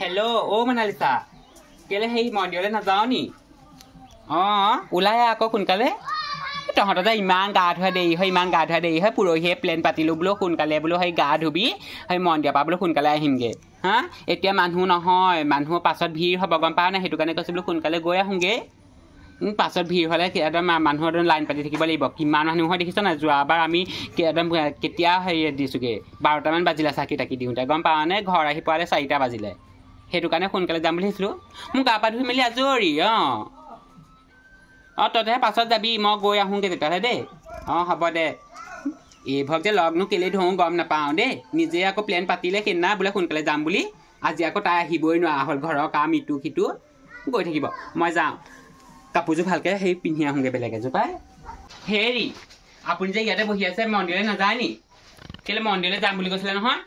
hello' অ মনালিছা কেলে সেই মন্দিৰলৈ নাযাওঁ নি অঁ ওলাই আকৌ সোনকালে তহঁতৰ যে ইমান গা ধোৱা দেৰি হয় পৰহিয়ে প্লেন পাতিলোঁ বোলো সোনকালে বোলো সেই গা ধুবি সেই মন্দিৰৰ পৰা বোলো সোনকালে আহিমগৈ হা এতিয়া মানুহ নহয় মানুহৰ পাছত ভিৰ হ'ব গম পাৱ নাই সেইটো কাৰণে কৈছোঁ বোলো সোনকালে গৈ আহোঁগৈ পাছত ভিৰ হ'লে একদম মানুহৰ লাইন পাতি থাকিব লাগিব কিমান মানুহ হয় দেখিছ নাই যোৱাবাৰ আমি একদম কেতিয়া হেৰি দিছোঁগৈ 12টামান বাজিলে চাকি তাকি দিওঁতে গম পাৱনে ঘৰ আহি পোৱালে 4টা বাজিলে সেইটো কাৰণে সোনকালে যাম বুলি ভাবিছিলোঁ মোক গা পা ধুই মেলি আজৰি অঁ তইহে পাছত যাবি মই গৈ আহোঁগৈ তেতিয়াহ'লে দেই অঁ হ'ব দে এইভাগ যে লগনো কেলৈ ধৰোঁ গম নাপাওঁ দেই নিজে আকৌ প্লেন পাতিলে সেইদিনা বোলে সোনকালে যাম বুলি আজি আকৌ তাই আহিবই নোৱাৰা হ'ল ঘৰৰ কাম ইটো সিটো গৈ থাকিব মই যাওঁ কাপোৰযোৰ ভালকৈ সেই পিন্ধি আহোঁগৈ বেলেগ এযোৰ পাই হেৰি আপুনি যে ইয়াতে বহি আছে মন্দিৰলৈ নাযায় নি কেলৈ মন্দিৰলৈ যাম বুলি কৈছিলে নহয়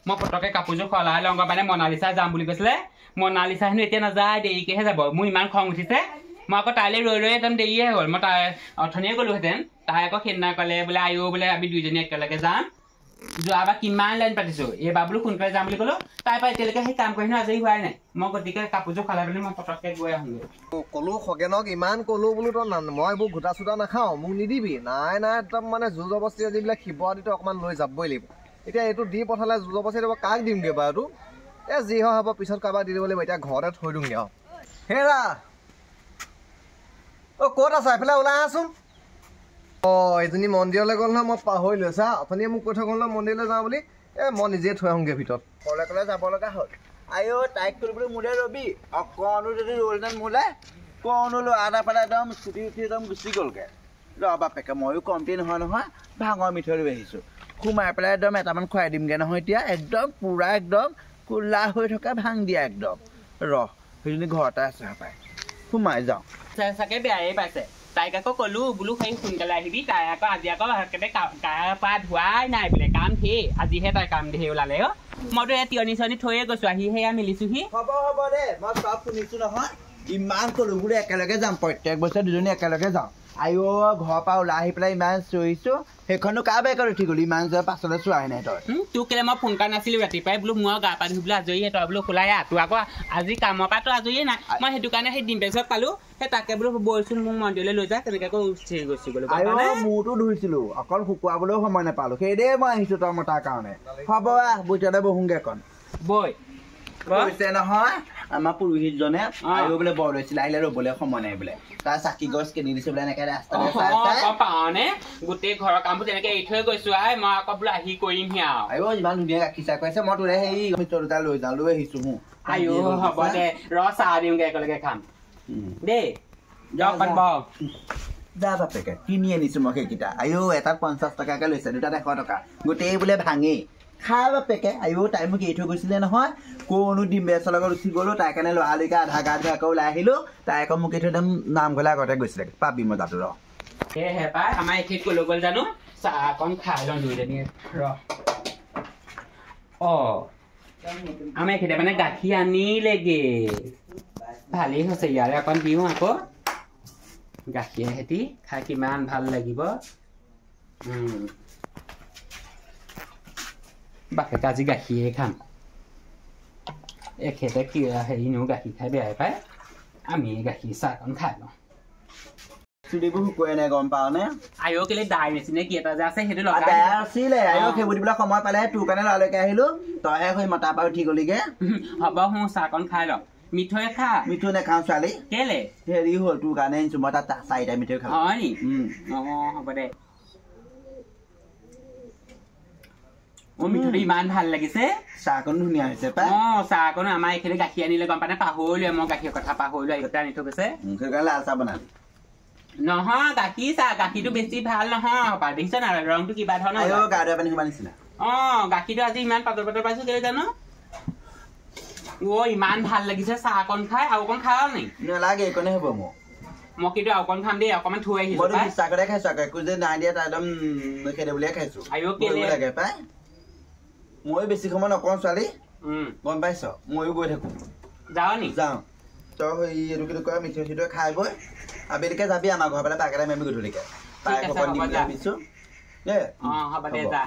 মই পটককৈ কাপোৰযোৰ সলাই লওঁ মানে মনালিছা যাম বুলি কৈছিলে মনালিছা হেনো এতিয়া নাযায় দেৰিকৈহে যাব মোৰ ইমান খং উঠিছে মই আকৌ তাইলৈ ৰৈ একদম দেৰিয়ে হ'ল মই তাই অথনিয়ে গ'লোহেঁতেন তাই আকৌ সেইদিনা ক'লে বোলে আইও বোলে আমি দুইজনী একেলগে যাম যোৱাবাৰ কিমান লাইন পাতিছোঁ এইবাৰ বোলো সোনকালে যাম বুলি ক'লোঁ তাই পৰা এতিয়ালৈকে সেই কাম কৰি আজৰি হোৱাই নাই মই গতিকে কাপোৰযোৰ সলাই পেলাই মই পটককৈ গৈ আহোঁগৈ ক'লো খগেনক ইমান ক'লো বোলো তই মই এইবোৰ ঘোটা চোটা নাখাওঁ মোক নিদিবি নাই একদম মানে জোৰ জবস্তি যিবিলাক শিৱ আদিতো অকণমান লৈ যাবই লাগিব এতিয়া এইটো দি পঠালে জোৰ জবস্তি দিব কাক দিমগৈ বাৰু এইটো যি হয় হ'ব পিছত কাৰোবাক দি দিব লাগিব এতিয়া ঘৰতে থৈ দিওঁগৈ আৰু হেৰা অ' ক'ত আছা এইফালে ওলাই আহাচোন অঁ এইজনী মন্দিৰলৈ গ'ল নহয় মই পাহৰিলোঁ চা অথনিয়ে মোক কৈ থৈ গ'ল নহয় মন্দিৰলৈ যাওঁ বুলি মই নিজে থৈ আহোঁগৈ ভিতৰত ক'লে যাব লগা হ'ল আইও তাইক কৰিবলৈ মোলৈ ৰবি অকণো যদি ৰ'লহেঁতেন মোলৈ কণো লৈ আধা পালে একদম চুটি উঠি একদম গুচি গ'লগৈ ৰ বাপেকে ময়ো কমটি নহয় ভাঙৰ মিঠৈ লৈ আহিছোঁ সোমাই পেলাই একদম এটামান খুৱাই দিমগৈ নহয় এতিয়া একদম পূৰা একদম কোলা হৈ থকা ভাং দিয়া একদম সেইজনী ঘৰতে আছে পাই সোমাই যাওঁ চাগে বেয়াই পাইছে তাইক আকৌ ক'লোঁ বোলো সেই সোনকালে আহিবি তাই আকৌ আজি আকৌ একেবাৰে গা পা ধোৱাই নাই বোলে কাম ধেৰ আজিহে তাই কাম ধেৰ ওলালে মইতো এই তিয়নি চিয়নি থৈয়ে গৈছোঁ আহি সেয়া মিলিছোঁহি হ'ব দে মই চব শুনিছোঁ নহয় ইমান ক'লোঁ বোলো একেলগে যাম প্ৰত্যেক বছৰ দুজনী একেলগে যাওঁ আইও ঘৰৰ পৰা ওলাই আহি পেলাই ইমান চিঞৰিছোঁ সেইখনো কাৰ বেগত উঠি গ'লো ইমান যোৱাৰ পাছলৈ চোৱাই নাই তই তোক কেলৈ মই ফোন কৰা নাছিলোঁ ৰাতিপুৱাই বোলো মই গা পা ধুই বোলো আজৰিয়ে তই বোলো খোলাই তোৰ আকৌ আজি কামৰ পৰা তই আজৰিয়ে নাই মই সেইটো কাৰণে সেই ডিম পেচত পালোঁ সেই তাকে বোলো বলচোন মোক মন্দিৰলৈ লৈ যা তেনেকৈ আকৌ উঠি গুচি গ'লো মূৰটো ধুইছিলোঁ অকল শুকুৱাবলৈও সময় নাপালোঁ সেইদে মই আহিছোঁ তই মই তাৰ কাৰণে হ'ব বুইছতে বহোংগৈ অকণ বৈ কৈছে নহয় আমাৰ পুৰোহিতজনে আৰু বোলে বৰ লৈছিলে আহিলে ৰ'বলৈ সময় নাই বোলে তাৰ চাকি গছ কিনি দিছে বোলে এনেকৈ ৰাস্তাতে পাওঁনে গোটেই ঘৰৰ কামবোৰ তেনেকৈ এৰি থৈ গৈছোঁ মই আকৌ বোলো আহি কৰিমহি আৰু ইমান ধুনীয়া গাখীৰ চাহ খুৱাইছে মই তোৰে সেই মিঠৰ দুটা লৈ যাওঁ লৈ আহিছোঁ হ'ব দে চাহ দিমগৈ একেলগে খাম দেই যাওক যা বাপেকে কিনি আনিছোঁ মই সেইকেইটা এটাত 50 টকাকৈ লৈছে দুটাত 100 টকা গোটেই বোলে ভাঙেই খাই বাপেকে তাই মোক এৰি থৈ গৈছিলে নহয় কোনো ডিম বেচৰ লগত উঠি গ'লোঁ তাই কাৰণে লৰালৰিকে আধা গা ধুই আকৌ ওলাই আহিলোঁ তাই আকৌ মোক এৰি থৈ একদম নামঘৰলৈ আগতে গৈছিলে পাবি মজাটো সেয়েহে পাই আমাৰ এঠিত ক'লৈ গ'ল জানো চাহ অকণ খাই লওঁ দুইজনী আমাৰ এখিতে মানে গাখীৰ আনিলেগে ভালেই হৈছে ইয়াৰে অকণ দিওঁ আকৌ গাখীৰ হেতি খাই কিমান ভাল লাগিব বাপেকে আজি গাখীৰে খাম এখেতে কি হেৰিনো গাখীৰ খাই বেয়াই পায় আমি গাখীৰ চাহকণ খাই লওঁ চুলিবোৰ শুকুৱাই নাই গম পাৱনে কেলে দাই মেচিনে কি এটা যে আছে সেইটো আছিলে সেইবোৰ দিবলৈ সময় পালেহে তোৰ কাৰণে লৰালৈকে আহিলোঁ তইহে হৈ মতাৰ পৰা উঠি গ'লিগে হ'ব চাহকণ খাই লওঁ মিঠৈ খা মিঠৈ নাখাওঁ ছোৱালী কেলে হেৰি হ'ল তোৰ কাৰণে আনিছোঁ মই তাত 4টা মিঠৈ খাওঁ হয় নি হ'ব দে মিঠৈটো ইমান ভাল লাগিছে চাহকণ ধুনীয়া হৈছে চাহকণ আমাৰ এইখিনি গাখীৰ আনিলে গম পানে পাহৰিলোৱে মই গাখীৰ কথা পাহৰিলো আগতে আনি থৈ গৈছে সেইকাৰণে লাল চাহ বনালি নহয় গাখীৰ চাহ গাখীৰটো বেছি ভাল নহয় দেখিছ না ৰংটো কিবা ধৰণৰ গা ধোৱা পানী সোমাই নিছিলা গাখীৰটো আজি ইমান পাতল পাইছো কেলে জানো ইমান ভাল লাগিছে চাহকণ খাই আৰু অকণ খাওঁ নি নালাগে এইকণে হ'ব মই কিন্তু আৰু অকণ খাম দেই অকণমান থৈ আহিছো চাহকতে খাইছো একো যে নাই দিয়া তাই একদম খেদে বুলিয়ে খাইছো লাগে পাই ময়ো বেছি সময় নকওঁ ছোৱালী গম পাইছ ময়ো গৈ থাকো যাওঁ নি যাওঁ তই এইটো কি কয় মিঠৈ চিঠৈ খাই বৈ আবেলিকে যাবি আমাৰ ঘৰ পেলাই তাকে আমি গধূলিকে তাই অকণ দিম বুলি ভাবিছোঁ হ'ব দে যা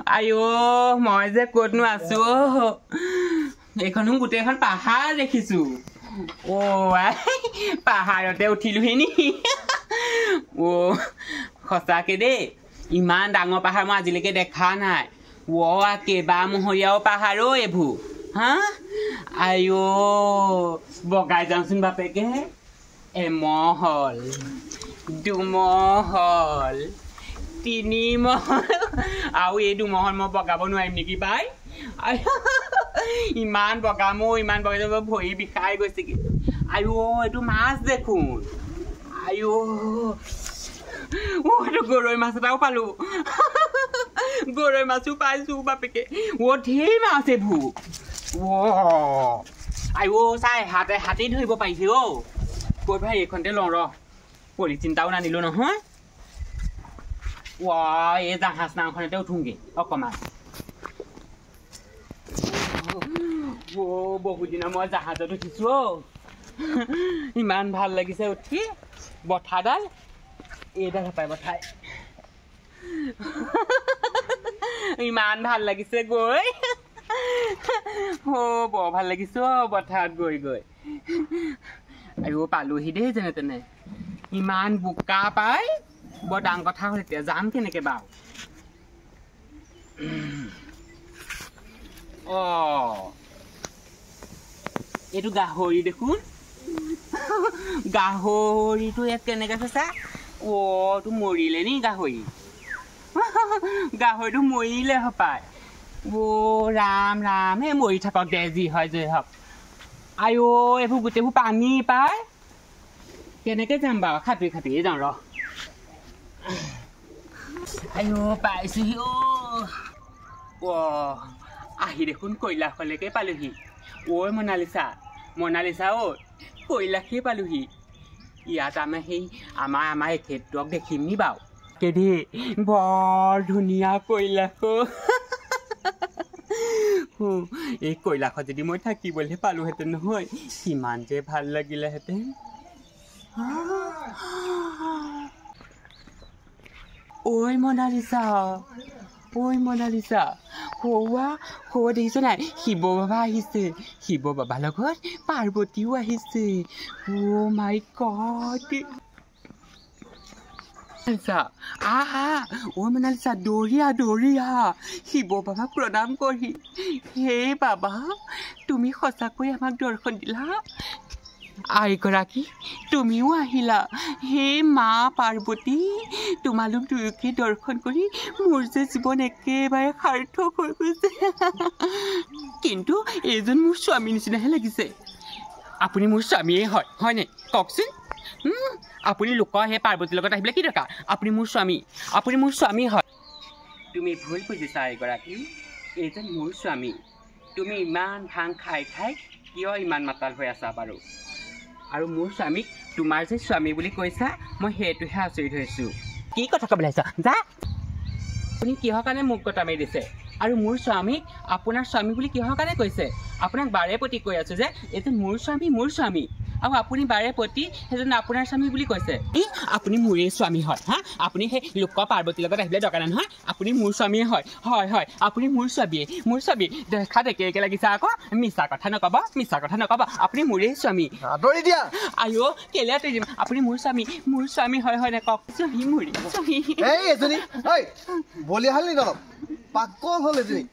আইও মই যে ক'তনো আছো এইখনো গোটেইখন পাহাৰ দেখিছো পাহাৰতে উঠিলোহি নি সঁচাকে দেই ইমান ডাঙৰ পাহাৰ মই আজিলৈকে দেখা নাই কেইবা মহৰীয়াও পাহাৰো এইবোৰ হা আইও বগাই যাওঁচোন বাপেকে এমহল দুমহল তিনিমহল আৰু এই দুমহল মই বগাব নোৱাৰিম নেকি পাই ইমান বগাম ইমান বগাই যাব ভৰি বিষাই গৈছে কি আইও এইটো মাছ দেখোন আইও এইটো গৰৈ মাছ এটাও পালো গৰৈ মাছো পাইছো বাপেকে ঢেৰ মাছ এইবোৰ আইও চাই হাতেই ধৰিব পাৰিছে কৈ ভাই এইখনতে লওঁ ৰ পলিথিনটাও নানিলো নহয় এই জাহাজ নাওখনতে উঠোংগে অকণমান বহুত দিনা মই জাহাজত উঠিছো ইমান ভাল লাগিছে উঠি বঠাডাল এইডাল পাই বঠাই ইমান ভাল লাগিছে গৈ বৰ ভাল লাগিছে বঠাত গৈ গৈ আইও পালোহি দেই যেনে তেনে ইমান বোকা পাই বৰ ডাঙৰ কথা হ'ল এতিয়া যাম কেনেকে বাৰু এইটো গাহৰি দেখোন গাহৰিটো ইয়াত কেনেকে থৈছা এইটো মৰিলে নি গাহৰিটো মৰিলে হপায় ৰাম ৰাম এই মৰি থাকক দে যি হয় যে হওক আইও এইবোৰ গোটেইবোৰ পানী পায় কেনেকে যাম বাৰু খাটুৰি যাওঁ ৰ আইও পাইছোহি আহি দেখোন কৈলাশলৈকে পালোহি মনালিছা কৈলাশে পালোহি ইয়াত আমাৰ এখেতক দেখিম নি বাৰু কেদি বৰ ধুনীয়া কৈলাশ এই কৈলাশত যদি মই থাকিবলৈ পালোহেঁতেন নহয় কিমান যে ভাল লাগিলেহেঁতেন মনালিছা সৌৱা দেখিছ নাই শিৱ বাবা আহিছে শিৱ বাবাৰ লগত পাৰ্বতীও আহিছে মাই গড মনালিছা দৌৰিয়া শিৱ বাবাক প্ৰণাম কৰি হে বাবা তুমি সঁচাকৈ আমাক দৰ্শন দিলা আইগৰাকী তুমিও আহিলা হে মা পাৰ্বতী তোমালোক দুয়োকে দৰ্শন কৰি মোৰ যে জীৱন একেবাৰে সাৰ্থক হৈ গৈছে কিন্তু এইজন মোৰ স্বামী নিচিনাহে লাগিছে আপুনি মোৰ স্বামীয়ে হয়নে কওকচোন আপুনি লোকৰ সেই পাৰ্বতীৰ লগত আহিবলৈ কি দৰকাৰ আপুনি মোৰ স্বামী হয় তুমি ভুল বুজিছা আইগৰাকী এইজন মোৰ স্বামী তুমি ইমান ভাং খাই কিয় ইমান মাতাল হৈ আছা বাৰু আৰু মোৰ স্বামীক তোমাৰ যে স্বামী বুলি কৈছা মই সেইটোহে আচৰিত হৈছোঁ কি কথা ক'বলৈ আহিছা যা আপুনি কিহৰ কাৰণে মোক কথা মাৰি দিছে আৰু মোৰ স্বামীক আপোনাৰ স্বামী বুলি কিহৰ কাৰণে কৈছে আপোনাক বাৰে প্ৰতি কৈ আছোঁ যে এইটো মোৰ স্বামী আৰু আপুনি বাৰে প্ৰতি সেইজন আপোনাৰ স্বামী বুলি কৈছে আপুনি মোৰে স্বামী হয় হা আপুনি সেই লোকৰ পাৰ্বতীৰ লগত আহিবলৈ দৰকাৰ নহয় আপুনি মোৰ স্বামীয়ে হয় আপুনি মোৰ স্বামী দেখাত একে লাগিছে আকৌ মিছা কথা নক'ব আপুনি মোৰে স্বামী আঁতৰি দিয়া আইও কেলে আঁতৰি দিম আপুনি মোৰ স্বামী হয় নে কওক স্বামী মোৰে স্বামী বলিয়া হ'ল নেকি অলপ পাগল হ'ল এজনী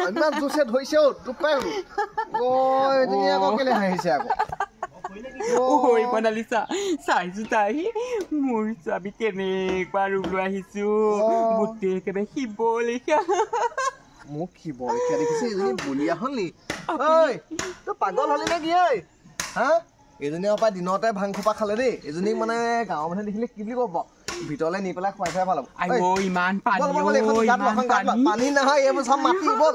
ইমান জোৰছে ধৰিছে কেলে হাঁহিছে আকৌ মনালিছা চাইছো তাই মোৰ স্বামী কেনেকুৱা ৰূপ লৈ আহিছো গোটেই একেবাৰে শিৱ লেখীয়া মোক শিৱ লেখীয়া দেখিছে এজনী বলিয়া হ'ল নি তই পাগল হলি নে কি হা এজনীৰ পৰা দিনতে ভাং খোপা খালে দেই এজনীক মানে গাঁৱৰ মানুহে দেখিলে কি বুলি ক'ব ভিতৰলৈ নি পেলাই খুৱাই ভাল হ'ব ইমান পানী নহয় এইবোৰ চব মাটি বল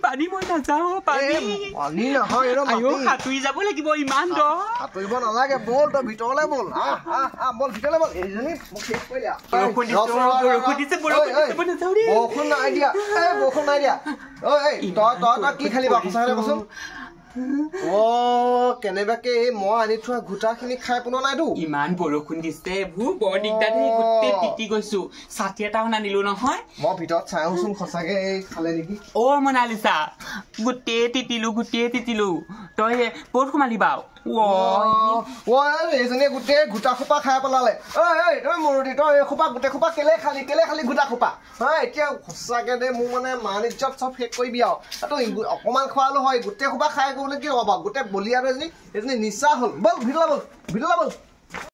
পানী মই নাযাওঁ পানী নহয় সাঁতুৰি যাব লাগিব ইমান সাঁতুৰিব নালাগে বল তই ভিতৰলৈ বল বল ভিতৰলৈ বল এইজনী মোক শেষ কৰিলা বৰষুণ নাই দিয়া তই কি খালি বাৰু সঁচাকৈ কচোন কেনেবাকে এই মই আনি থোৱা ঘোটাখিনি খাই পোৱা নাইতো ইমান বৰষুণ দিছে এইবোৰ বৰ দিগদাৰ দেই গোটেই তিতি গৈছো ছাতি এটাও নানিলো নহয় মই ভিতৰত চাই আহোচোন সঁচাকে এই খালে নেকি মনালিছা গোটেই তিতিলো তই ক'ত সোমালি বাৰু এইজনীয়ে গোটেই গোটা খোপা খাই পেলালে তই মৰুদি তই এই খোপা গোটেই খোপা কেলে খালি গোটা খোপা এতিয়া সঁচাকে দে মোৰ মানে মান ইজ্জত চব শেষ কৰিবি আৰু তই অকমান খোৱালো হয় গোটেই খোপা খাই গ'লে কি হ'ব গোটেই বলিয়া এজনী নিচা হ'ল বল ভিতৰলৈ বল